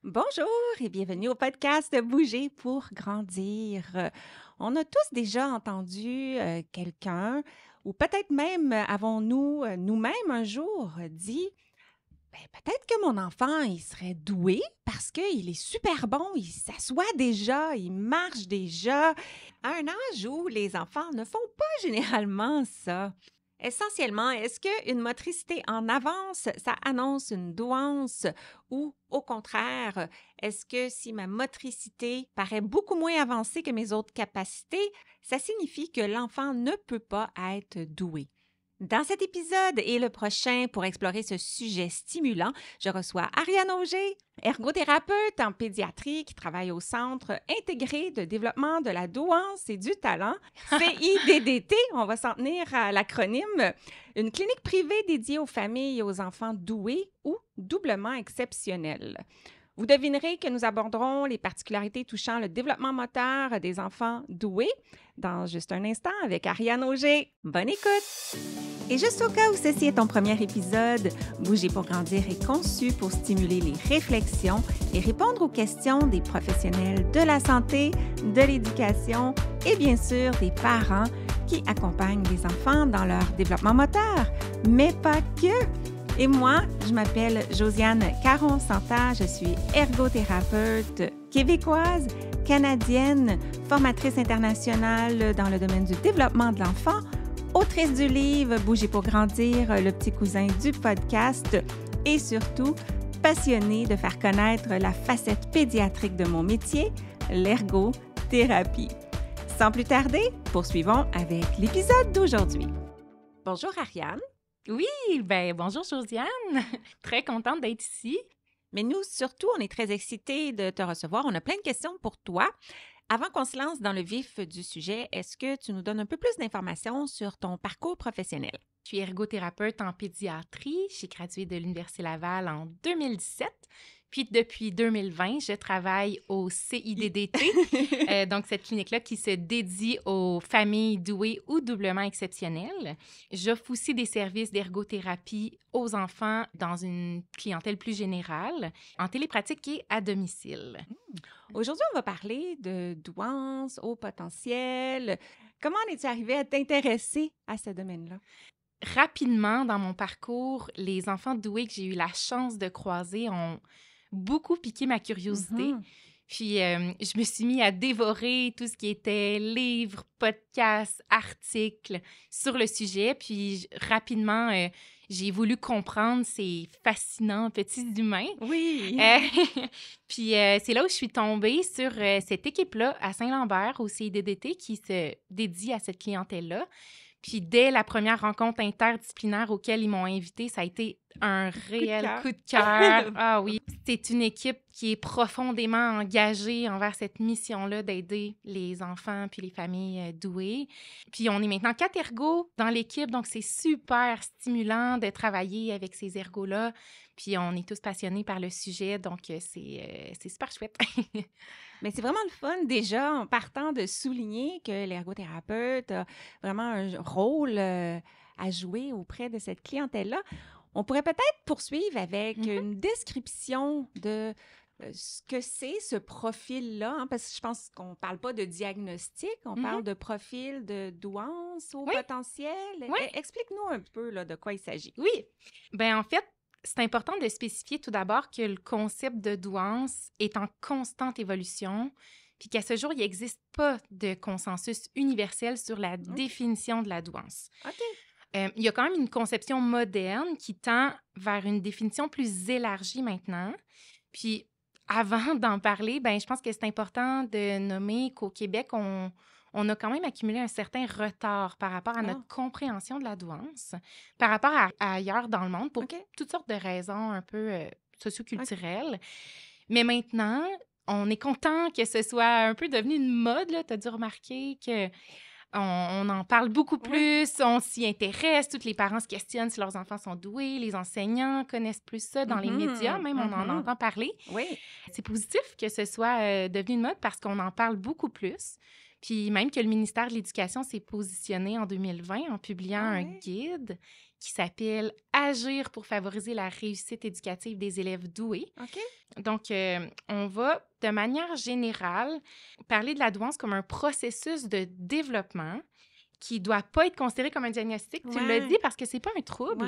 Bonjour et bienvenue au podcast Bouger pour grandir. On a tous déjà entendu quelqu'un, ou peut-être même avons-nous nous-mêmes un jour dit, ben, peut-être que mon enfant, il serait doué parce qu'il est super bon, il s'assoit déjà, il marche déjà, à un âge où les enfants ne font pas généralement ça. Essentiellement, est-ce qu'une motricité en avance, ça annonce une douance ou au contraire, est-ce que si ma motricité paraît beaucoup moins avancée que mes autres capacités, ça signifie que l'enfant ne peut pas être doué? Dans cet épisode et le prochain, pour explorer ce sujet stimulant, je reçois Ariane Auger, ergothérapeute en pédiatrie qui travaille au Centre intégré de développement de la douance et du talent, CIDDT, on va s'en tenir à l'acronyme, une clinique privée dédiée aux familles et aux enfants doués ou doublement exceptionnels. Vous devinerez que nous aborderons les particularités touchant le développement moteur des enfants doués dans juste un instant avec Ariane Auger. Bonne écoute! Et juste au cas où ceci est ton premier épisode, Bouger pour grandir est conçu pour stimuler les réflexions et répondre aux questions des professionnels de la santé, de l'éducation et bien sûr des parents qui accompagnent les enfants dans leur développement moteur, mais pas que. Et moi, je m'appelle Josiane Caron-Santa, je suis ergothérapeute québécoise, canadienne, formatrice internationale dans le domaine du développement de l'enfant, autrice du livre Bouger pour grandir, le petit cousin du podcast et surtout passionnée de faire connaître la facette pédiatrique de mon métier, l'ergothérapie. Sans plus tarder, poursuivons avec l'épisode d'aujourd'hui. Bonjour Ariane. Oui, bonjour Josiane. Très contente d'être ici. Mais nous, surtout, on est très excités de te recevoir. On a plein de questions pour toi. Avant qu'on se lance dans le vif du sujet, est-ce que tu nous donnes un peu plus d'informations sur ton parcours professionnel? Je suis ergothérapeute en pédiatrie. J'ai gradué de l'Université Laval en 2017. Puis depuis 2020, je travaille au CIDDT, donc cette clinique-là qui se dédie aux familles douées ou doublement exceptionnelles. J'offre aussi des services d'ergothérapie aux enfants dans une clientèle plus générale, en télépratique et à domicile. Aujourd'hui, on va parler de douance, haut potentiel. Comment en es-tu arrivée à t'intéresser à ce domaine-là? Rapidement, dans mon parcours, les enfants doués que j'ai eu la chance de croiser ont beaucoup piqué ma curiosité. Mhm. Puis, je me suis mis à dévorer tout ce qui était livres, podcasts, articles sur le sujet. Puis, rapidement, j'ai voulu comprendre ces fascinants petits humains. Oui. Puis, c'est là où je suis tombée sur cette équipe-là à Saint-Lambert, au CIDDT, qui se dédie à cette clientèle-là. Puis dès la première rencontre interdisciplinaire auquel ils m'ont invitée, ça a été un réel coup de cœur. Ah oui, c'est une équipe qui est profondément engagée envers cette mission-là d'aider les enfants puis les familles douées. Puis on est maintenant 4 ergots dans l'équipe, donc c'est super stimulant de travailler avec ces ergots-là. Puis on est tous passionnés par le sujet, donc c'est super chouette. Mais c'est vraiment le fun déjà en partant de souligner que l'ergothérapeute a vraiment un rôle à jouer auprès de cette clientèle-là. On pourrait peut-être poursuivre avec une description de ce que c'est ce profil-là, hein, parce que je pense qu'on ne parle pas de diagnostic, on parle de profil de douance au Oui. potentiel. Oui. Explique-nous un peu là, de quoi il s'agit. Oui. En fait, c'est important de spécifier tout d'abord que le concept de douance est en constante évolution, puis qu'à ce jour, il n'existe pas de consensus universel sur la définition de la douance. OK. Il y a quand même une conception moderne qui tend vers une définition plus élargie maintenant. Puis avant d'en parler, je pense que c'est important de nommer qu'au Québec, on a quand même accumulé un certain retard par rapport à notre compréhension de la douance, par rapport à ailleurs dans le monde, pour toutes sortes de raisons un peu socioculturelles. Mais maintenant, on est content que ce soit un peu devenu une mode. Tu as dû remarquer que on en parle beaucoup plus, on s'y intéresse, tous les parents se questionnent si leurs enfants sont doués, les enseignants connaissent plus ça dans les médias, même on en entend parler. Oui. C'est positif que ce soit devenu une mode parce qu'on en parle beaucoup plus. Puis même que le ministère de l'Éducation s'est positionné en 2020 en publiant Ah un ouais? guide qui s'appelle Agir pour favoriser la réussite éducative des élèves doués. OK. Donc, on va, de manière générale, parler de la douance comme un processus de développement qui doit pas être considéré comme un diagnostic. Tu l'as dit Ouais. parce que c'est pas un trouble.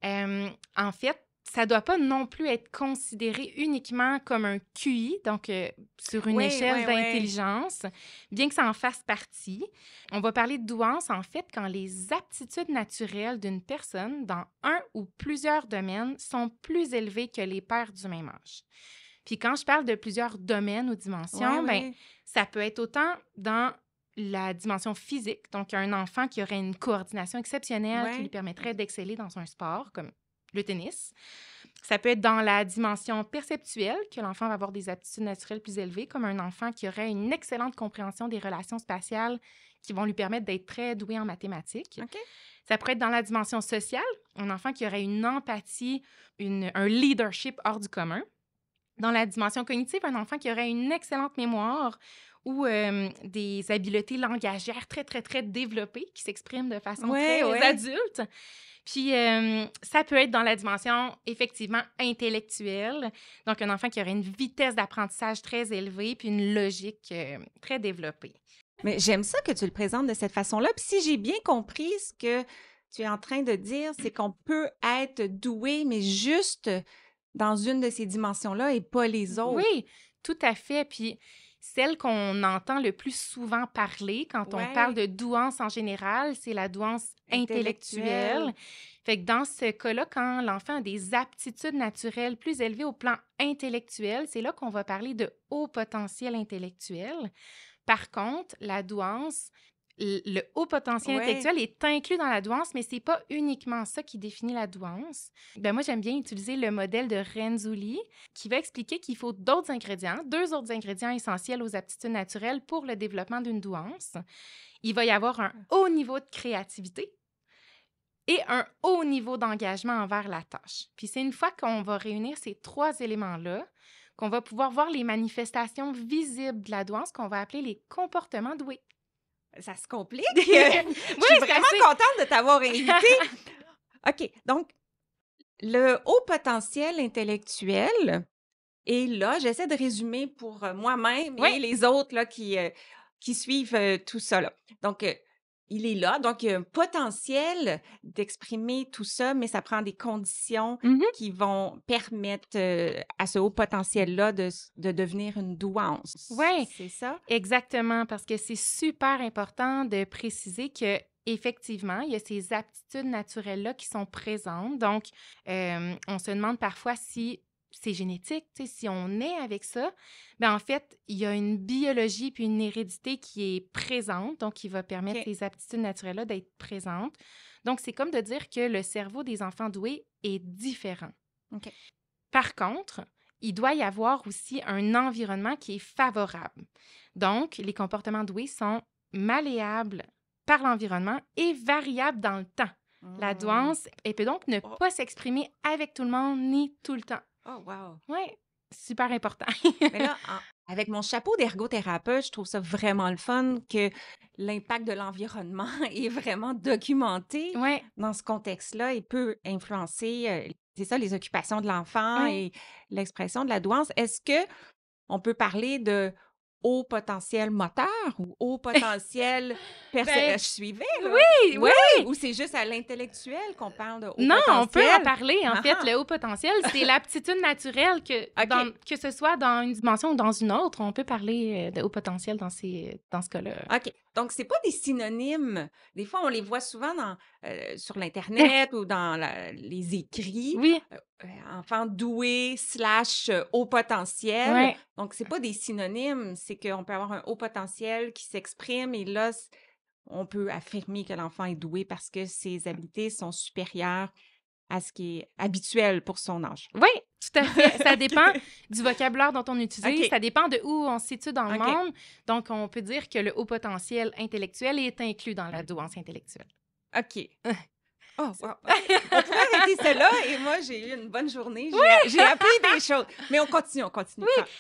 Ouais. En fait, ça doit pas non plus être considéré uniquement comme un QI, donc sur une Oui, échelle oui, oui. d'intelligence, bien que ça en fasse partie. On va parler de douance, en fait, quand les aptitudes naturelles d'une personne dans un ou plusieurs domaines sont plus élevées que les pairs du même âge. Puis quand je parle de plusieurs domaines ou dimensions, ben, Ouais. ça peut être autant dans la dimension physique, donc un enfant qui aurait une coordination exceptionnelle qui lui Ouais. permettrait d'exceller dans un sport comme le tennis. Ça peut être dans la dimension perceptuelle, que l'enfant va avoir des aptitudes naturelles plus élevées, comme un enfant qui aurait une excellente compréhension des relations spatiales qui vont lui permettre d'être très doué en mathématiques. OK. Ça pourrait être dans la dimension sociale, un enfant qui aurait une empathie, un leadership hors du commun. Dans la dimension cognitive, un enfant qui aurait une excellente mémoire ou des habiletés langagières très, très, très développées qui s'expriment de façon Ouais, très ouais. adulte. Puis, ça peut être dans la dimension, effectivement, intellectuelle. Donc, un enfant qui aurait une vitesse d'apprentissage très élevée puis une logique très développée. Mais j'aime ça que tu le présentes de cette façon-là. Puis si j'ai bien compris ce que tu es en train de dire, c'est qu'on peut être doué, mais juste dans une de ces dimensions-là et pas les autres. Oui, tout à fait. Puis, celle qu'on entend le plus souvent parler quand on parle Ouais. de douance en général, c'est la douance intellectuelle. Intellectuelle. Fait que dans ce cas-là, quand l'enfant a des aptitudes naturelles plus élevées au plan intellectuel, c'est là qu'on va parler de haut potentiel intellectuel. Par contre, la douance, le haut potentiel Ouais. intellectuel est inclus dans la douance, mais c'est pas uniquement ça qui définit la douance. Ben moi, j'aime bien utiliser le modèle de Renzulli qui va expliquer qu'il faut d'autres ingrédients, 2 autres ingrédients essentiels aux aptitudes naturelles pour le développement d'une douance. Il va y avoir un haut niveau de créativité et un haut niveau d'engagement envers la tâche. Puis c'est une fois qu'on va réunir ces 3 éléments-là qu'on va pouvoir voir les manifestations visibles de la douance qu'on va appeler les comportements doués. Ça se complique. Oui, Je suis c'est vraiment assez... contente de t'avoir invité. OK. Donc, le haut potentiel intellectuel, et là, j'essaie de résumer pour moi-même Oui, et les autres là, qui suivent tout ça. Là. Donc, il est là. Donc, il y a un potentiel d'exprimer tout ça, mais ça prend des conditions mhm, qui vont permettre à ce haut potentiel-là de devenir une douance. oui, C'est ça? exactement, parce que c'est super important de préciser que effectivement, il y a ces aptitudes naturelles-là qui sont présentes. Donc, on se demande parfois si c'est génétique, tu sais, si on est avec ça. Bien, en fait, il y a une biologie puis une hérédité qui est présente, donc qui va permettre OK. ces aptitudes naturelles-là d'être présentes. Donc, c'est comme de dire que le cerveau des enfants doués est différent. OK. Par contre, il doit y avoir aussi un environnement qui est favorable. Donc, les comportements doués sont malléables par l'environnement et variables dans le temps. La Mm. douance, elle peut donc ne Oh. pas s'exprimer avec tout le monde ni tout le temps. Oh, wow. Oui, super important. Mais là, avec mon chapeau d'ergothérapeute, je trouve ça vraiment le fun que l'impact de l'environnement est vraiment documenté Oui, dans ce contexte-là et peut influencer, c'est ça, les occupations de l'enfant oui. et l'expression de la douance. Est-ce que on peut parler de haut potentiel moteur ou haut potentiel Ben, je suivais, là. oui, Ouais, oui. ou c'est juste à l'intellectuel qu'on parle de haut Non, on peut en potentiel? parler. En fait, Ah le haut potentiel, c'est l'aptitude naturelle OK. que ce soit dans une dimension ou dans une autre, on peut parler de haut potentiel dans ce cas-là. OK. Donc, c'est pas des synonymes. Des fois, on les voit souvent sur l'Internet ou dans les écrits. Oui, Enfant doué / haut potentiel. oui. Donc, c'est pas des synonymes. C'est qu'on peut avoir un haut potentiel qui s'exprime et là, on peut affirmer que l'enfant est doué parce que ses habiletés sont supérieures à ce qui est habituel pour son âge. Oui, tout à fait. Ça OK. dépend du vocabulaire dont on utilise, OK. ça dépend de où on se situe dans le OK. monde. Donc, on peut dire que le haut potentiel intellectuel est inclus dans la douance intellectuelle. OK. Oh, wow. On pourrait arrêter celle-là et moi, j'ai eu une bonne journée. J'ai appris des choses. Mais on continue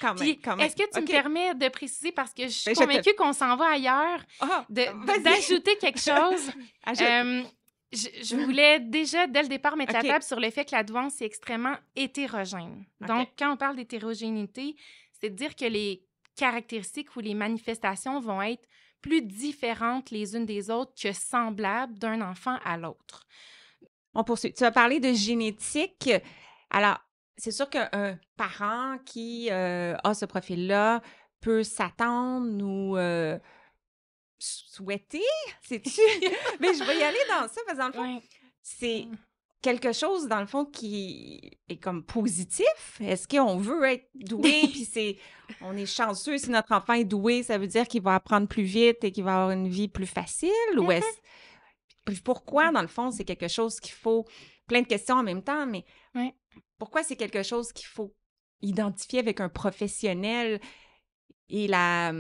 quand même. Est-ce que tu me OK. permets de préciser, parce que je suis Ben, convaincue qu'on s'en va ailleurs, vas-y. d'ajouter quelque chose? Ajoute. Je voulais déjà, dès le départ, mettre OK. la table sur le fait que la douance est extrêmement hétérogène. OK. Donc, quand on parle d'hétérogénéité, c'est de dire que les caractéristiques ou les manifestations vont être plus différentes les unes des autres que semblables d'un enfant à l'autre. On poursuit. Tu as parlé de génétique. Alors, c'est sûr qu'un parent qui a ce profil-là peut s'attendre ou souhaiter, sais-tu? Mais je vais y aller dans ça, parce que dans le fond, Ouais. c'est quelque chose, dans le fond, qui est comme positif. Est-ce qu'on veut être doué, puis on est chanceux si notre enfant est doué, ça veut dire qu'il va apprendre plus vite et qu'il va avoir une vie plus facile? Ou puis pourquoi, dans le fond, c'est quelque chose qu'il faut... Plein de questions en même temps, mais Ouais. pourquoi c'est quelque chose qu'il faut identifier avec un professionnel et la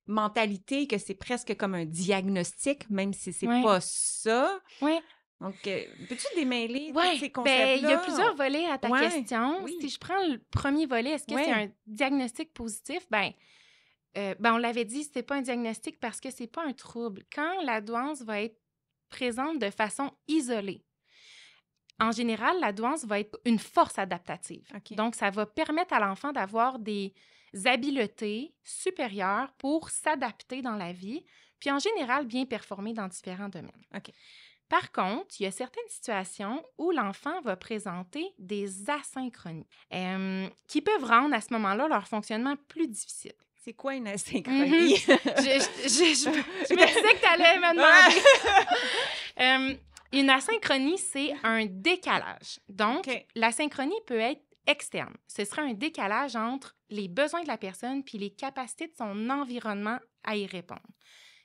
mentalité que c'est presque comme un diagnostic, même si c'est Ouais. pas ça? Oui. Donc, peux-tu démêler tous Oui, ces ben, concepts-là? il y a plusieurs volets à ta Ouais, question. oui. Si je prends le premier volet, est-ce que Ouais. c'est un diagnostic positif? Ben, on l'avait dit, c'est pas un diagnostic parce que c'est pas un trouble. Quand la douance va être présente de façon isolée, en général, la douance va être une force adaptative. OK. Donc, ça va permettre à l'enfant d'avoir des habiletés supérieures pour s'adapter dans la vie, puis en général, bien performer dans différents domaines. OK. Par contre, il y a certaines situations où l'enfant va présenter des asynchronies qui peuvent rendre à ce moment-là leur fonctionnement plus difficile. C'est quoi une asynchronie? Je me disais que tu allais me demander. Une asynchronie, c'est un décalage. Donc, OK. l'asynchronie peut être externe. Ce serait un décalage entre les besoins de la personne puis les capacités de son environnement à y répondre.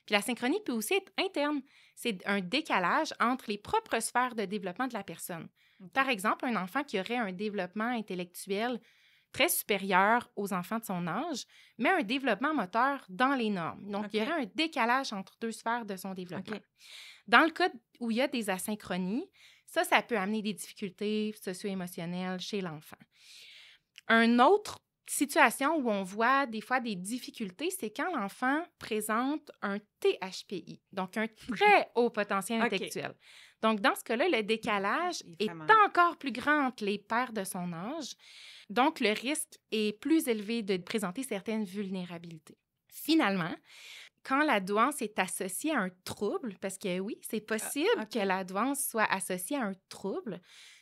Puis la synchronie peut aussi être interne. C'est un décalage entre les propres sphères de développement de la personne. Okay. Par exemple, un enfant qui aurait un développement intellectuel très supérieur aux enfants de son âge, mais un développement moteur dans les normes. Donc, il y aurait un décalage entre deux sphères de son développement. Okay. Dans le cas où il y a des asynchronies, ça peut amener des difficultés socio-émotionnelles chez l'enfant. Une autre situation où on voit des fois des difficultés, c'est quand l'enfant présente un THPI, donc un très haut potentiel intellectuel. Donc, dans ce cas-là, le décalage est encore plus grand entre les pairs de son âge. Donc, le risque est plus élevé de présenter certaines vulnérabilités. Finalement, quand la douance est associée à un trouble, parce que oui, c'est possible que la douance soit associée à un trouble,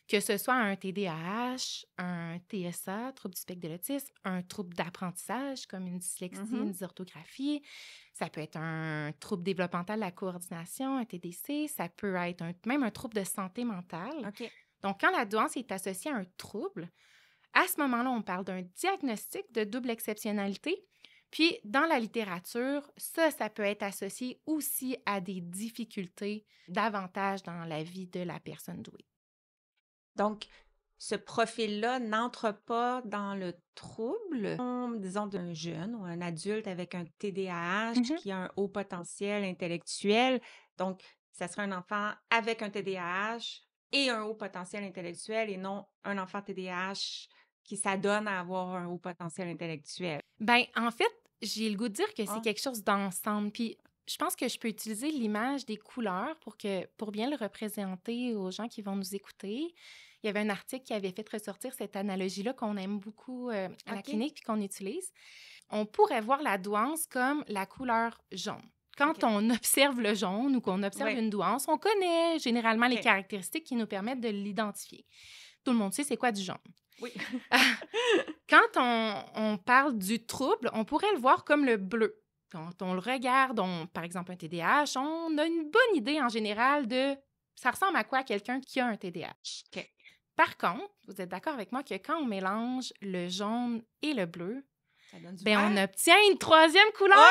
que ce soit un TDAH, un TSA, trouble du spectre de l'autisme, un trouble d'apprentissage comme une dyslexie, une dysorthographie, ça peut être un trouble développemental de la coordination, un TDC, ça peut être même un trouble de santé mentale. Okay. Donc, quand la douance est associée à un trouble, à ce moment-là, on parle d'un diagnostic de double exceptionnalité. Puis, dans la littérature, ça peut être associé aussi à des difficultés davantage dans la vie de la personne douée. Donc, ce profil-là n'entre pas dans le trouble, disons, d'un jeune ou un adulte avec un TDAH qui a un haut potentiel intellectuel. Donc, ça serait un enfant avec un TDAH et un haut potentiel intellectuel et non un enfant TDAH qui s'adonne à avoir un haut potentiel intellectuel. Bien, en fait, j'ai le goût de dire que c'est quelque chose d'ensemble. Puis, je pense que je peux utiliser l'image des couleurs pour bien le représenter aux gens qui vont nous écouter. Il y avait un article qui avait fait ressortir cette analogie-là qu'on aime beaucoup à la clinique puis qu'on utilise. On pourrait voir la douance comme la couleur jaune. Quand on observe le jaune ou qu'on observe une douance, on connaît généralement les caractéristiques qui nous permettent de l'identifier. Tout le monde sait c'est quoi du jaune. Oui. Quand on parle du trouble, on pourrait le voir comme le bleu. Quand on le regarde, par exemple un TDAH, on a une bonne idée en général de ça ressemble à quoi quelqu'un qui a un TDAH. Okay. Par contre, vous êtes d'accord avec moi que quand on mélange le jaune et le bleu, on obtient une troisième couleur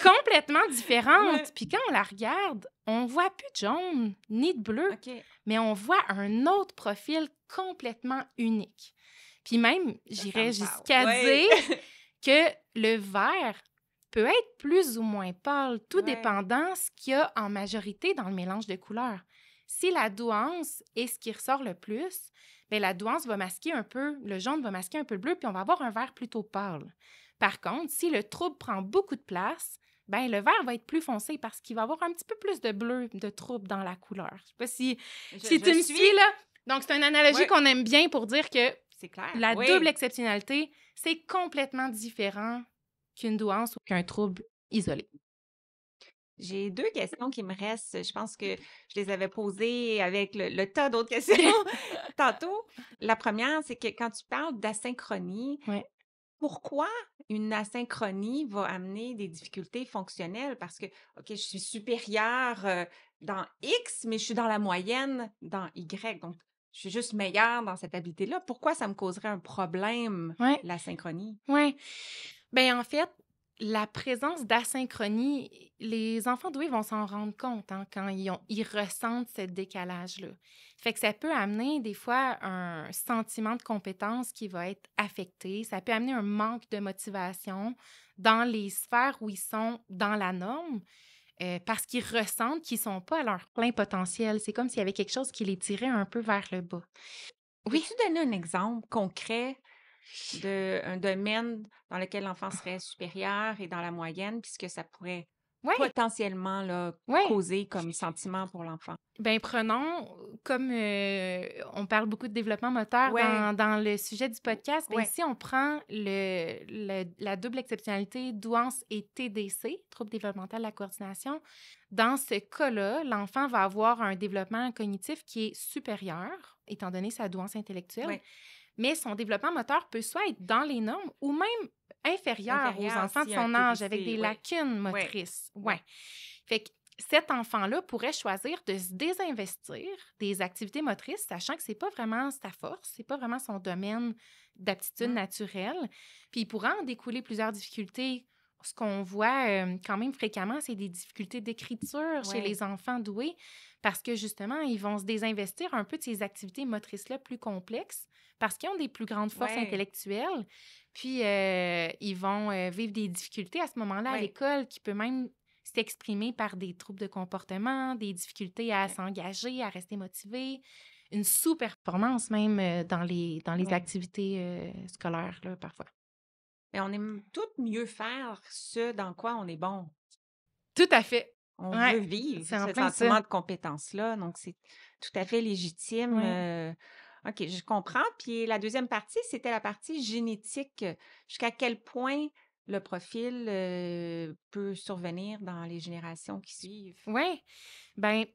complètement différente. Puis quand on la regarde, on voit plus de jaune ni de bleu, mais on voit un autre profil complètement unique. Puis même, j'irais jusqu'à dire que le vert peut être plus ou moins pâle, tout dépendant ce qu'il y a en majorité dans le mélange de couleurs. Si la douance est ce qui ressort le plus, bien, la douance va masquer un peu, le jaune va masquer un peu le bleu, puis on va avoir un vert plutôt pâle. Par contre, si le trouble prend beaucoup de place, ben le vert va être plus foncé parce qu'il va avoir un petit peu plus de bleu, de trouble dans la couleur. Je sais pas si tu me suis, là. Donc, c'est une analogie qu'on aime bien pour dire que c'est clair. La double exceptionnalité, c'est complètement différent qu'une douance ou qu'un trouble isolé. J'ai 2 questions qui me restent. Je pense que je les avais posées avec le tas d'autres questions tantôt. La première, c'est que quand tu parles d'asynchronie, Ouais. pourquoi une asynchronie va amener des difficultés fonctionnelles? Parce que, OK, je suis supérieure dans X, mais je suis dans la moyenne dans Y. Donc, je suis juste meilleure dans cette habileté-là. Pourquoi ça me causerait un problème, Ouais. l'asynchronie? Oui. Bien, en fait, la présence d'asynchronie, les enfants doués vont s'en rendre compte quand ils ressentent ce décalage-là. Fait que ça peut amener des fois un sentiment de compétence qui va être affecté. Ça peut amener un manque de motivation dans les sphères où ils sont dans la norme parce qu'ils ressentent qu'ils ne sont pas à leur plein potentiel. C'est comme s'il y avait quelque chose qui les tirait un peu vers le bas. Oui. Peux-tu donner un exemple concret d'un domaine dans lequel l'enfant serait supérieur et dans la moyenne, puisque ça pourrait Oui. potentiellement là, Oui. causer comme sentiment pour l'enfant? Bien, prenons, comme on parle beaucoup de développement moteur dans le sujet du podcast, bien, si on prend la double exceptionnalité douance et TDC, trouble développemental de la coordination, dans ce cas-là, l'enfant va avoir un développement cognitif qui est supérieur, étant donné sa douance intellectuelle, mais son développement moteur peut soit être dans les normes ou même inférieur aux enfants de son âge, avec des lacunes motrices. Ouais. Fait que cet enfant-là pourrait choisir de se désinvestir des activités motrices, sachant que c'est pas vraiment sa force, c'est pas vraiment son domaine d'aptitude naturelle. Puis il pourra en découler plusieurs difficultés. Ce qu'on voit quand même fréquemment, c'est des difficultés d'écriture chez les enfants doués parce que justement, ils vont se désinvestir un peu de ces activités motrices-là plus complexes parce qu'ils ont des plus grandes forces intellectuelles. Puis ils vont vivre des difficultés à ce moment-là à l'école qui peut même s'exprimer par des troubles de comportement, des difficultés à s'engager, à rester motivé, une sous-performance même dans les activités scolaires, là, parfois. Et on aime toutes mieux faire ce dans quoi on est bon. Tout à fait. On veut vivre ce sentiment de compétence-là, donc c'est tout à fait légitime. OK, je comprends. Puis la deuxième partie, c'était la partie génétique. Jusqu'à quel point le profil peut survenir dans les générations qui suivent? Oui. Bien,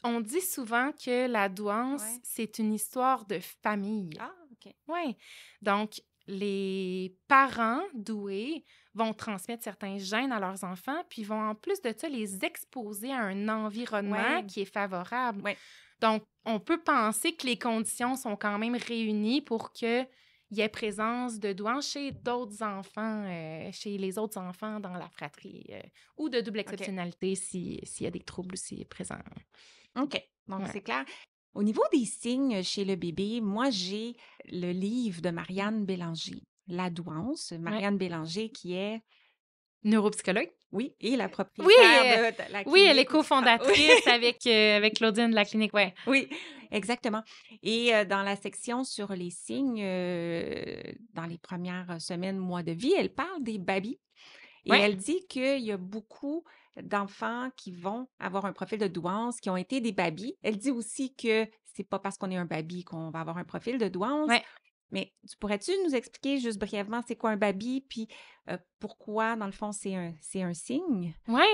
on dit souvent que la douance, c'est une histoire de famille. Ah, OK. Oui. Donc, les parents doués vont transmettre certains gènes à leurs enfants, puis vont en plus de ça les exposer à un environnement qui est favorable. Donc, on peut penser que les conditions sont quand même réunies pour qu'il y ait présence de douance chez d'autres enfants, chez les autres enfants dans la fratrie, ou de double exceptionnalité s'il y a des troubles aussi présents. OK. Donc, c'est clair. Au niveau des signes chez le bébé, moi, j'ai le livre de Marianne Bélanger, La douance. Marianne Bélanger, qui est neuropsychologue. Oui, et la propriétaire de la clinique. Oui, elle est cofondatrice avec Claudine de la clinique, Oui, exactement. Et dans la section sur les signes, dans les premières semaines, mois de vie, elle parle des babys. Et elle dit qu'il y a beaucoup d'enfants qui vont avoir un profil de douance, qui ont été des babys. Elle dit aussi que c'est pas parce qu'on est un baby qu'on va avoir un profil de douance. Mais pourrais-tu nous expliquer juste brièvement c'est quoi un baby, puis pourquoi, dans le fond, c'est un signe? Oui.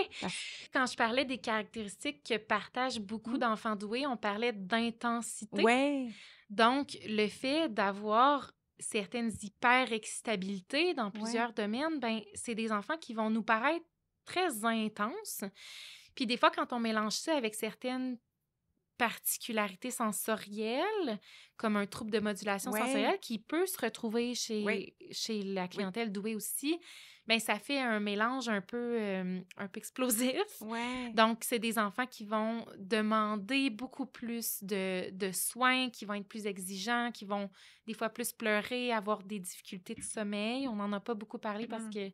Quand je parlais des caractéristiques que partagent beaucoup d'enfants doués, on parlait d'intensité. Oui. Donc, le fait d'avoir certaines hyper-excitabilités dans plusieurs domaines, ben, c'est des enfants qui vont nous paraître très intenses. Puis des fois, quand on mélange ça avec certaines particularités sensorielles, comme un trouble de modulation sensorielle qui peut se retrouver chez la clientèle douée aussi, bien, ça fait un mélange un peu explosif. Donc, c'est des enfants qui vont demander beaucoup plus de soins, qui vont être plus exigeants, qui vont des fois plus pleurer, avoir des difficultés de sommeil. On n'en a pas beaucoup parlé parce que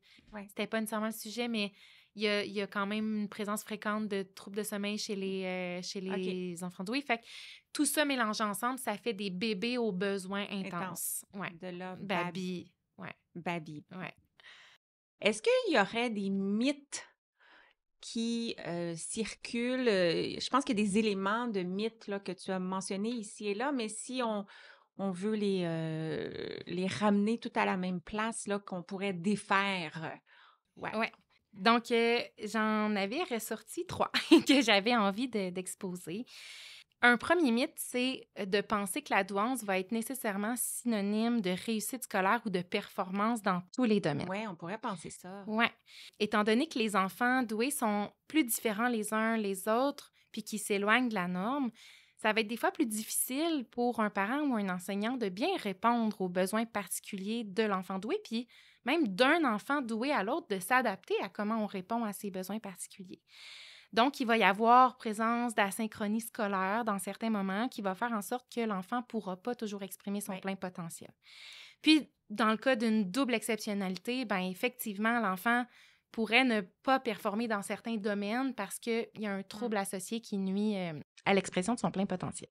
c'était pas nécessairement le sujet, mais il y a quand même une présence fréquente de troubles de sommeil chez les enfants doués. Fait que tout ça mélangé ensemble, ça fait des bébés aux besoins intenses. Ouais. De là, Babi. Ouais. Babi. Ouais. Est-ce qu'il y aurait des mythes qui circulent? Je pense qu'il y a des éléments de mythes là, que tu as mentionnés ici et là, mais si on veut les ramener tout à la même place, là, qu'on pourrait défaire. Ouais. Ouais. Donc, j'en avais ressorti 3 que j'avais envie d'exposer. Un premier mythe, c'est de penser que la douance va être nécessairement synonyme de réussite scolaire ou de performance dans tous les domaines. Ouais, on pourrait penser ça. Ouais. Étant donné que les enfants doués sont plus différents les uns les autres, puis qui s'éloignent de la norme, ça va être des fois plus difficile pour un parent ou un enseignant de bien répondre aux besoins particuliers de l'enfant doué, puis même d'un enfant doué à l'autre, de s'adapter à comment on répond à ses besoins particuliers. Donc, il va y avoir présence d'asynchronie scolaire dans certains moments qui va faire en sorte que l'enfant ne pourra pas toujours exprimer son plein potentiel. Puis, dans le cas d'une double exceptionnalité, bien, effectivement, l'enfant pourrait ne pas performer dans certains domaines parce qu'il y a un trouble associé qui nuit à l'expression de son plein potentiel.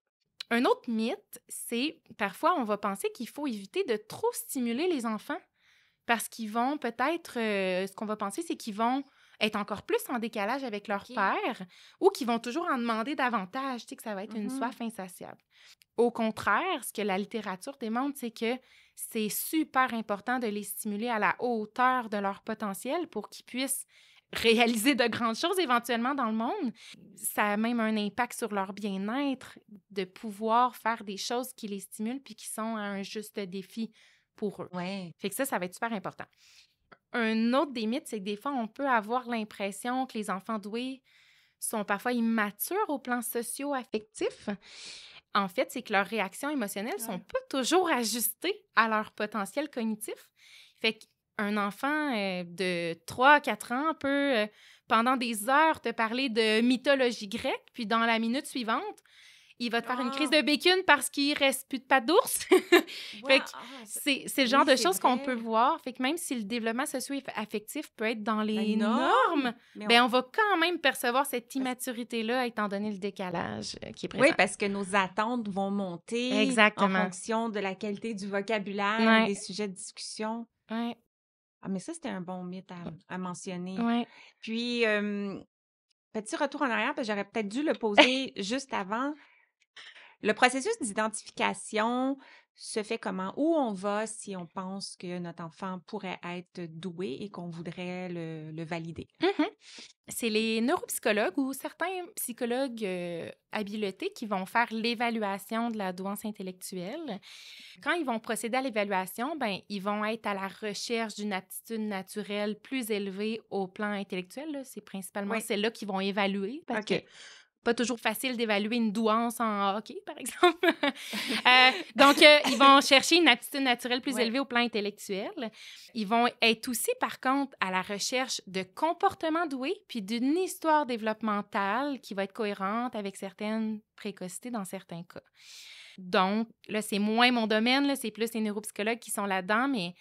Un autre mythe, c'est parfois on va penser qu'il faut éviter de trop stimuler les enfants parce qu'ils vont peut-être, ce qu'on va penser, c'est qu'ils vont être encore plus en décalage avec leur père ou qu'ils vont toujours en demander davantage, tu sais, que ça va être une soif insatiable. Au contraire, ce que la littérature démontre, c'est que c'est super important de les stimuler à la hauteur de leur potentiel pour qu'ils puissent réaliser de grandes choses éventuellement dans le monde. Ça a même un impact sur leur bien-être de pouvoir faire des choses qui les stimulent puis qui sont à un juste défi pour eux. Ouais. Fait que ça va être super important. Un autre des mythes, c'est que des fois, on peut avoir l'impression que les enfants doués sont parfois immatures au plan socio-affectif. En fait, c'est que leurs réactions émotionnelles sont pas toujours ajustées à leur potentiel cognitif. Fait qu'un enfant de 3-4 ans peut, pendant des heures, te parler de mythologie grecque, puis dans la minute suivante, il va te faire une crise de bacon parce qu'il reste plus de pâte d'ours. Fait que c'est le genre de choses qu'on peut voir. Fait que même si le développement socio-affectif peut être dans les normes, ben on va quand même percevoir cette immaturité-là étant donné le décalage qui est présent. Oui, parce que nos attentes vont monter en fonction de la qualité du vocabulaire, des sujets de discussion. Ouais. Ah, mais ça, c'était un bon mythe à mentionner. Ouais. Puis, petit retour en arrière, parce que j'aurais peut-être dû le poser juste avant. Le processus d'identification se fait comment? Où on va si on pense que notre enfant pourrait être doué et qu'on voudrait le valider? C'est les neuropsychologues ou certains psychologues habilités qui vont faire l'évaluation de la douance intellectuelle. Quand ils vont procéder à l'évaluation, ben, ils vont être à la recherche d'une aptitude naturelle plus élevée au plan intellectuel. Là. C'est principalement celle-là qu'ils vont évaluer parce que pas toujours facile d'évaluer une douance en hockey, par exemple. Donc, ils vont chercher une aptitude naturelle plus élevée au plan intellectuel. Ils vont être aussi, par contre, à la recherche de comportements doués puis d'une histoire développementale qui va être cohérente avec certaines précocités dans certains cas. Donc, là, c'est moins mon domaine, là, c'est plus les neuropsychologues qui sont là-dedans, mais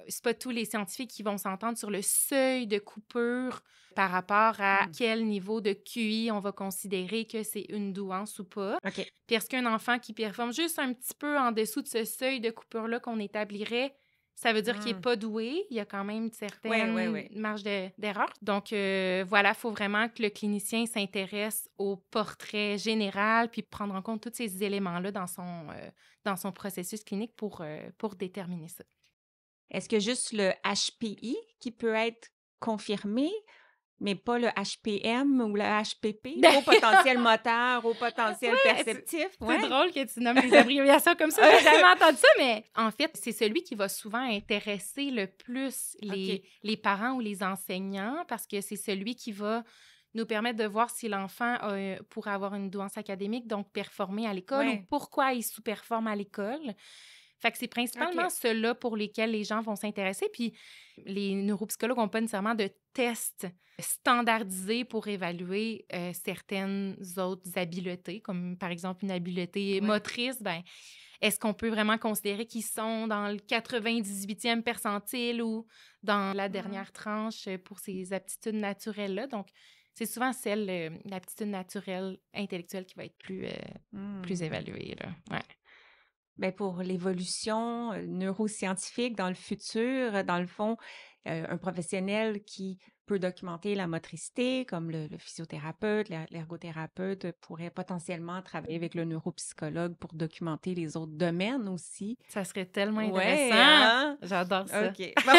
c'est pas tous les scientifiques qui vont s'entendre sur le seuil de coupure par rapport à quel niveau de QI on va considérer que c'est une douance ou pas. Puis est-ce qu'un enfant qui performe juste un petit peu en dessous de ce seuil de coupure-là qu'on établirait, ça veut dire qu'il n'est pas doué. Il y a quand même une certaine marge d'erreur. Donc, voilà, il faut vraiment que le clinicien s'intéresse au portrait général puis prendre en compte tous ces éléments-là dans son processus clinique pour déterminer ça. Est-ce que juste le HPI qui peut être confirmé, mais pas le HPM ou le HPP, au potentiel moteur, au potentiel perceptif? C'est drôle que tu nommes les abréviations comme ça. J'ai jamais entendu ça, mais en fait, c'est celui qui va souvent intéresser le plus les parents ou les enseignants parce que c'est celui qui va nous permettre de voir si l'enfant pourrait avoir une douance académique, donc performer à l'école ou pourquoi il sous-performe à l'école. Fait que c'est principalement ceux-là pour lesquels les gens vont s'intéresser. Puis les neuropsychologues n'ont pas nécessairement de tests standardisés pour évaluer certaines autres habiletés, comme par exemple une habileté motrice. Ben, Est-ce qu'on peut vraiment considérer qu'ils sont dans le 98e percentile ou dans la dernière tranche pour ces aptitudes naturelles-là? Donc, c'est souvent l'aptitude naturelle intellectuelle qui va être plus Hmm. évaluée, là. Ouais. Ben, pour l'évolution neuroscientifique dans le futur, dans le fond, un professionnel qui peut documenter la motricité, comme le physiothérapeute, l'ergothérapeute, pourrait potentiellement travailler avec le neuropsychologue pour documenter les autres domaines aussi. Ça serait tellement Ouais, intéressant. hein? J'adore ça. OK. Bon.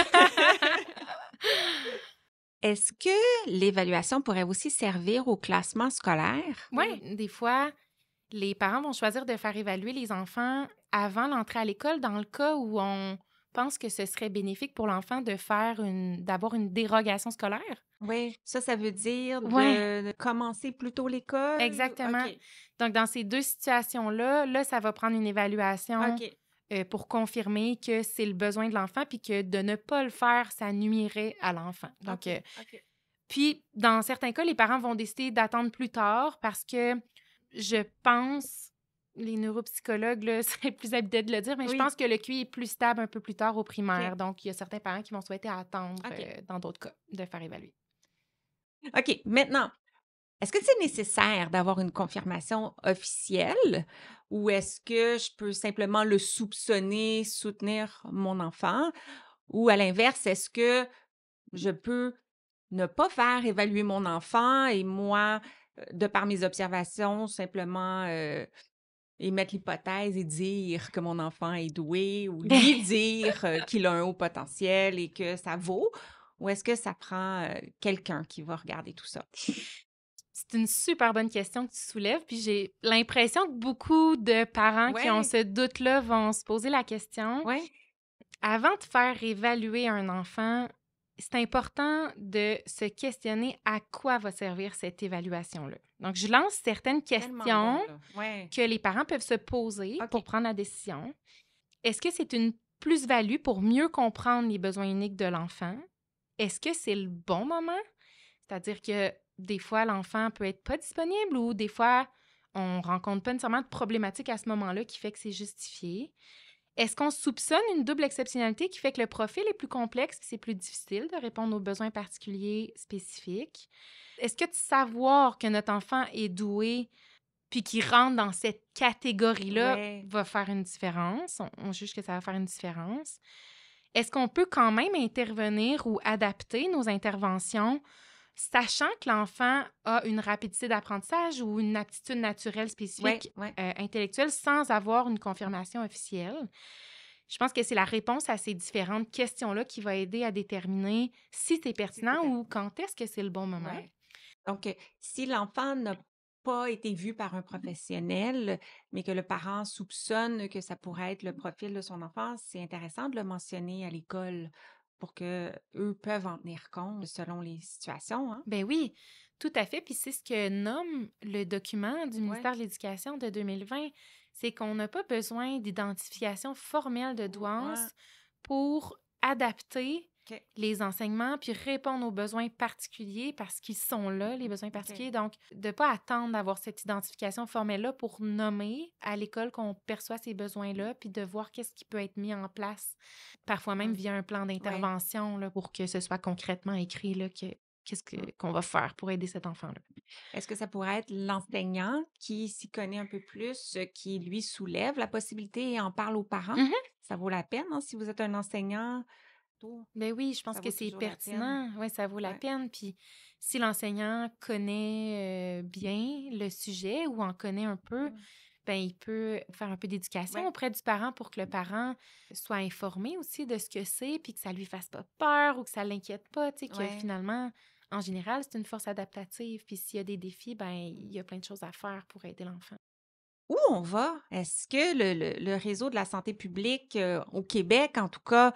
Est-ce que l'évaluation pourrait aussi servir au classement scolaire? Oui, des fois, les parents vont choisir de faire évaluer les enfants avant l'entrée à l'école dans le cas où on pense que ce serait bénéfique pour l'enfant d'avoir une dérogation scolaire. Oui, ça veut dire Ouais, de commencer plus tôt l'école? exactement. OK, Donc, dans ces deux situations-là, là, ça va prendre une évaluation OK, pour confirmer que c'est le besoin de l'enfant puis que de ne pas le faire, ça nuirait à l'enfant. Donc, OK, OK. puis, dans certains cas, les parents vont décider d'attendre plus tard parce que je pense, les neuropsychologues là, seraient plus habités de le dire, mais je Oui, pense que le QI est plus stable un peu plus tard au primaire. OK, Donc, il y a certains parents qui vont souhaiter attendre, OK. dans d'autres cas, de faire évaluer. OK, maintenant, est-ce que c'est nécessaire d'avoir une confirmation officielle ou est-ce que je peux simplement le soupçonner, soutenir mon enfant? Ou à l'inverse, est-ce que je peux ne pas faire évaluer mon enfant et moi, de par mes observations, simplement émettre l'hypothèse et dire que mon enfant est doué ou lui dire qu'il a un haut potentiel et que ça vaut? Ou est-ce que ça prend quelqu'un qui va regarder tout ça? C'est une super bonne question que tu soulèves, puis j'ai l'impression que beaucoup de parents qui ont Ouais, ce doute-là vont se poser la question. ouais, Avant de faire évaluer un enfant, c'est important de se questionner à quoi va servir cette évaluation-là. Donc, je lance certaines tellement bon, questions là. Ouais, que les parents peuvent se poser OK. pour prendre la décision. Est-ce que c'est une plus-value pour mieux comprendre les besoins uniques de l'enfant? Est-ce que c'est le bon moment? C'est-à-dire que des fois, l'enfant peut être pas disponible ou des fois, on rencontre pas nécessairement de problématique à ce moment-là qui fait que c'est justifié. Est-ce qu'on soupçonne une double exceptionnalité qui fait que le profil est plus complexe et c'est plus difficile de répondre aux besoins particuliers spécifiques? Est-ce que de savoir que notre enfant est doué puis qu'il rentre dans cette catégorie-là Ouais, va faire une différence? On juge que ça va faire une différence. Est-ce qu'on peut quand même intervenir ou adapter nos interventions, sachant que l'enfant a une rapidité d'apprentissage ou une aptitude naturelle ouais, spécifique ouais, intellectuelle sans avoir une confirmation officielle? Je pense que c'est la réponse à ces différentes questions-là qui va aider à déterminer si c'est si c'est pertinent ou pertinent. quand est-ce que c'est le bon moment. Ouais. Donc, si l'enfant n'a pas été vu par un professionnel, mais que le parent soupçonne que ça pourrait être le profil de son enfant, c'est intéressant de le mentionner à l'école pour que eux peuvent en tenir compte selon les situations, hein? Ben oui, tout à fait. Puis c'est ce que nomme le document du Ouais. ministère de l'Éducation de 2020, c'est qu'on n'a pas besoin d'identification formelle de Ouais. douance pour adapter OK. les enseignements puis répondre aux besoins particuliers parce qu'ils sont là, les besoins OK. particuliers. Donc, de ne pas attendre d'avoir cette identification formelle-là pour nommer à l'école qu'on perçoit ces besoins-là puis de voir qu'est-ce qui peut être mis en place, parfois même Mmh. via un plan Ouais. d'intervention là, pour que ce soit concrètement écrit là, Mmh. qu'on va faire pour aider cet enfant-là. Est-ce que ça pourrait être l'enseignant qui s'y connaît un peu plus, qui lui soulève la possibilité et en parle aux parents? Mhm. Ça vaut la peine, hein, si vous êtes un enseignant, tout, Ben oui, je pense ça que vaut c'est toujours la peine. pertinent. Oui, ça vaut la Ouais. peine. Puis si l'enseignant connaît bien le sujet ou en connaît un peu, Mmh. ben il peut faire un peu d'éducation Ouais. auprès du parent pour que le parent soit informé aussi de ce que c'est, puis que ça lui fasse pas peur ou que ça l'inquiète pas, tu sais, que Ouais. finalement, en général, c'est une force adaptative. Puis s'il y a des défis, ben il y a plein de choses à faire pour aider l'enfant. Où on va? Est-ce que le réseau de la santé publique, au Québec, en tout cas,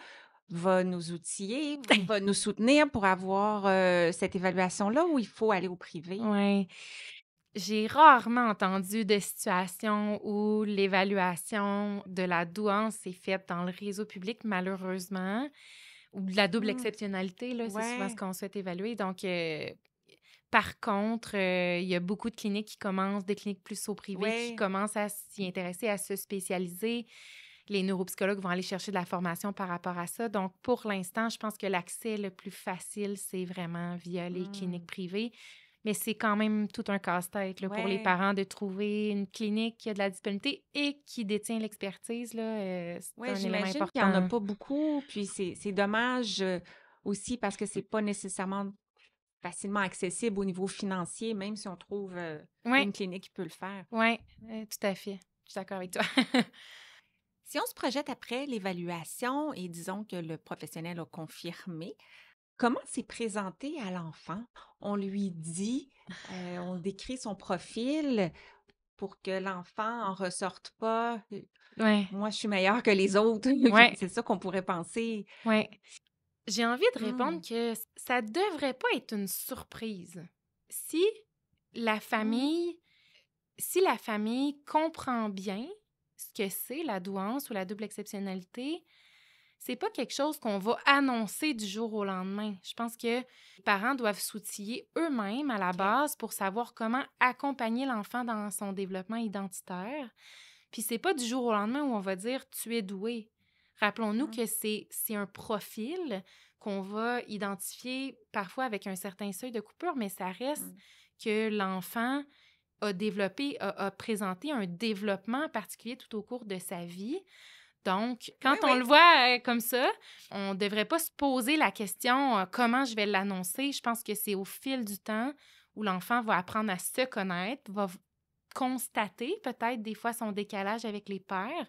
va nous outiller, va nous soutenir pour avoir, cette évaluation-là ou il faut aller au privé? Ouais. J'ai rarement entendu de situation où l'évaluation de la douance est faite dans le réseau public, malheureusement, ou de la double Mmh. exceptionnalité, là, c'est souvent ce Ouais. qu'on souhaite évaluer. Donc, Par contre, il y a beaucoup de cliniques qui commencent, des cliniques plus au privé, qui Ouais. commencent à s'y intéresser, à se spécialiser. Les neuropsychologues vont aller chercher de la formation par rapport à ça. Donc, pour l'instant, je pense que l'accès le plus facile, c'est vraiment via les cliniques privées. Mais c'est quand même tout un casse-tête là, pour les Ouais. parents de trouver une clinique qui a de la disponibilité et qui détient l'expertise. Là, c'est Ouais, un élément j'imagine qu'il y en a important. pas beaucoup, puis c'est dommage, aussi parce que c'est pas nécessairement facilement accessible au niveau financier, même si on trouve, Oui, une clinique qui peut le faire. oui, tout à fait. Je suis d'accord avec toi. Si on se projette après l'évaluation et disons que le professionnel a confirmé, comment c'est présenté à l'enfant? On lui dit, on décrit son profil pour que l'enfant en ressorte pas, Oui, «Moi, je suis meilleur que les autres». oui, C'est ça qu'on pourrait penser. oui. J'ai envie de répondre Mmh. que ça devrait pas être une surprise. Si la Mmh. famille, si la famille comprend bien ce que c'est la douance ou la double exceptionnalité, c'est pas quelque chose qu'on va annoncer du jour au lendemain. Je pense que les parents doivent s'outiller eux-mêmes à la OK. base pour savoir comment accompagner l'enfant dans son développement identitaire. Puis c'est pas du jour au lendemain où on va dire tu es doué. Rappelons-nous Mmh. que c'est un profil qu'on va identifier parfois avec un certain seuil de coupure, mais ça reste Mmh. que l'enfant a développé, a présenté un développement particulier tout au cours de sa vie. Donc, Oui, quand on oui. le voit comme ça, on ne devrait pas se poser la question comment je vais l'annoncer. Je pense que c'est au fil du temps où l'enfant va apprendre à se connaître, constater peut-être des fois son décalage avec les pairs.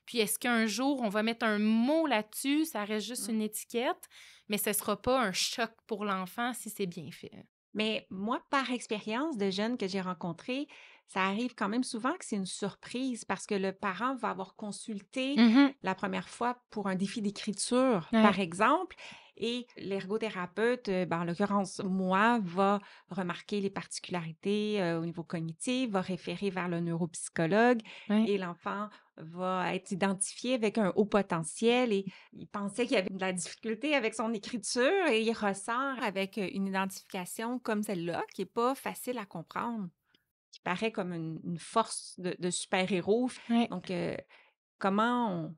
Puis est-ce qu'un jour, on va mettre un mot là-dessus, ça reste juste Mmh. une étiquette, mais ce ne sera pas un choc pour l'enfant si c'est bien fait. Mais moi, par expérience de jeunes que j'ai rencontrés, ça arrive quand même souvent que c'est une surprise parce que le parent va avoir consulté Mhm. la première fois pour un défi d'écriture, Ouais, par exemple, et l'ergothérapeute, ben, en l'occurrence moi, va remarquer les particularités au niveau cognitif, va référer vers le neuropsychologue ouais. et l'enfant va être identifié avec un haut potentiel et il pensait qu'il y avait de la difficulté avec son écriture et il ressort avec une identification comme celle-là, qui est pas facile à comprendre, qui paraît comme une force de super-héros. Ouais. Donc,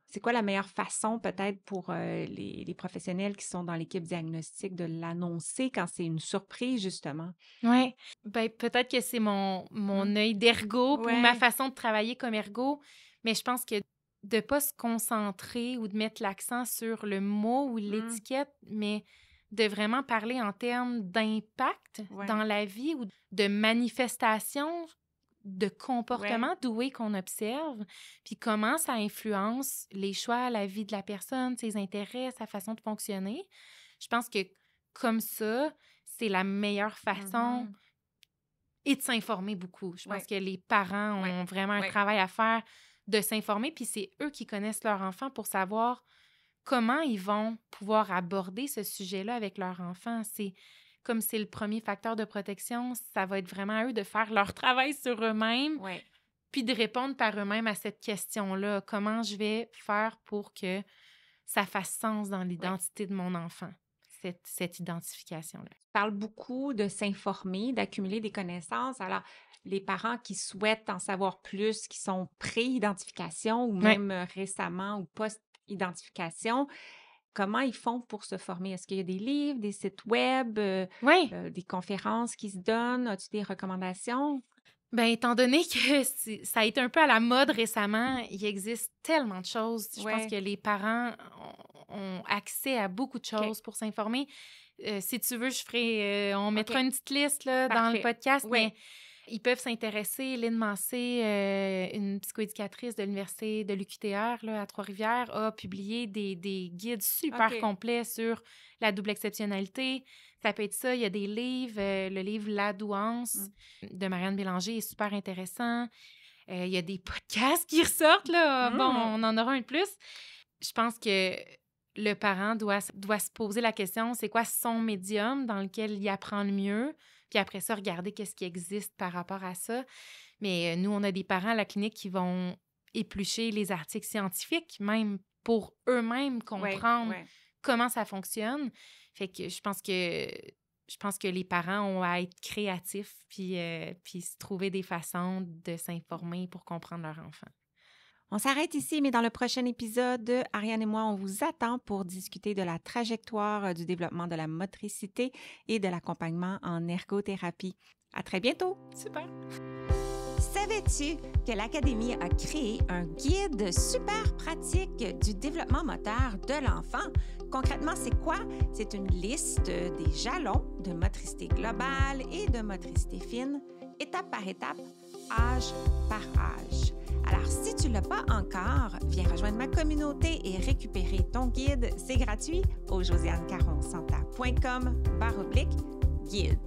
c'est quoi la meilleure façon peut-être pour les professionnels qui sont dans l'équipe diagnostique de l'annoncer quand c'est une surprise, justement? Ouais. Ben, peut-être que c'est mon Mmh. œil d'ergo ou ma Ouais. façon de travailler comme ergo, mais je pense que de pas se concentrer ou de mettre l'accent sur le mot ou Mmh. l'étiquette, mais de vraiment parler en termes d'impact Ouais. dans la vie ou de manifestation de Ouais. comportement doué qu'on observe, puis comment ça influence les choix, la vie de la personne, ses intérêts, sa façon de fonctionner. Je pense que comme ça, c'est la meilleure façon Mmh. et de s'informer beaucoup. Je pense Ouais. que les parents Ouais. ont vraiment un Ouais. travail à faire de s'informer, puis c'est eux qui connaissent leur enfant pour savoir comment ils vont pouvoir aborder ce sujet-là avec leur enfant. C'est comme c'est le premier facteur de protection, ça va être vraiment à eux de faire leur travail sur eux-mêmes, Ouais. puis de répondre par eux-mêmes à cette question-là. Comment je vais faire pour que ça fasse sens dans Ouais. l'identité de mon enfant, cette identification-là? Parle beaucoup de s'informer, d'accumuler des connaissances. Alors, les parents qui souhaitent en savoir plus, qui sont pré-identification ou Oui, même récemment ou post-identification, comment ils font pour se former? Est-ce qu'il y a des livres, des sites web, oui. des conférences qui se donnent? As-tu des recommandations? Ben, étant donné que ça a été un peu à la mode récemment, il existe tellement de choses. Je pense Ouais, que les parents ont accès à beaucoup de OK, choses pour s'informer. Si tu veux, on mettra OK, une petite liste là, dans le parfait. podcast, Oui. mais ils peuvent s'intéresser. Lynn Massé, une psychoéducatrice de l'Université de l'UQTR là, à Trois-Rivières, a publié des guides super OK. complets sur la double exceptionnalité. Ça peut être ça. Il y a des livres. Le livre La douance Mm. de Marianne Bélanger est super intéressant. Il y a des podcasts qui ressortent. Là. Bon, Mm. on en aura un de plus. Je pense que le parent doit se poser la question, c'est quoi son médium dans lequel il apprend le mieux? Puis après ça, regarder qu'est-ce qui existe par rapport à ça. Mais nous, on a des parents à la clinique qui vont éplucher les articles scientifiques, même pour eux-mêmes Ouais, comprendre ouais. comment ça fonctionne. Fait que je pense que je pense que les parents ont à être créatifs puis se trouver des façons de s'informer pour comprendre leur enfant. On s'arrête ici, mais dans le prochain épisode, Ariane et moi, on vous attend pour discuter de la trajectoire du développement de la motricité et de l'accompagnement en ergothérapie. À très bientôt! Super! Savais-tu que l'Académie a créé un guide super pratique du développement moteur de l'enfant? Concrètement, c'est quoi? C'est une liste des jalons de motricité globale et de motricité fine, étape par étape, âge par âge. Alors, si tu ne l'as pas encore, viens rejoindre ma communauté et récupérer ton guide. C'est gratuit au josianecaronsanta.com/guide.